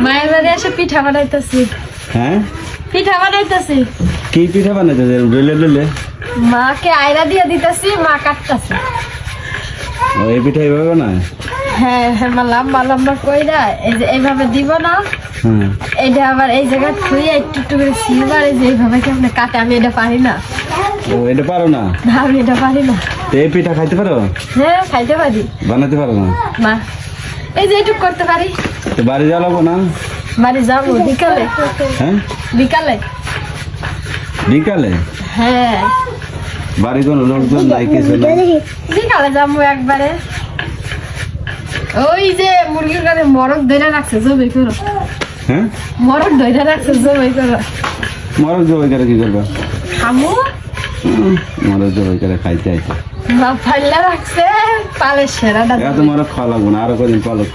মায়ের বাড়ি এসে পিঠা বানাইতেছি। হ্যাঁ পিঠা বানাইতেছি। কি পিঠা বানাইতেছে? ডলে ডলে মাকে আয়রা দিয়ে দিতেছি, মা কাটতেছে। এই পিঠা এইভাবে বানায়? হ্যাঁ হ্যাঁ, লম্বা লম্বা কইরা এই যে এইভাবে দিব না, হ্যাঁ এটা আবার এই জায়গা থুয়ে একটু একটু করে সিলভার, এই যে এইভাবে কেমন কাটে, আমি এটা পারি না। ও এটা পারো না? না, আমি এটা পারি না। তো এই পিঠা খাইতে পারো? হ্যাঁ খাইতে পারি। বানাতে পারো না? না, এই যে একটু করতে পারি। তো বাড়ি যাওয়া লাগবো না? বাড়ি যাবো বিকালে। হ্যাঁ বিকালে? বিকালে? হ্যাঁ বাড়ি কোনো লোকজন নাই কিছু না? বিকালে যাবো একবারে। ওই যে মুরগির কাছে মরক ধরে রাখছে, জবাই করো। হ্যাঁ মরক ধরে রাখছে, জবাই করো। মরক জবাই করে কি করবা? খামু। মরক জবাই করে খাইতে আইছে। ফাইলা রাখছে পালে সেরাটা। এত মরক খাওয়া লাগবো না, আরো কদিন পালক।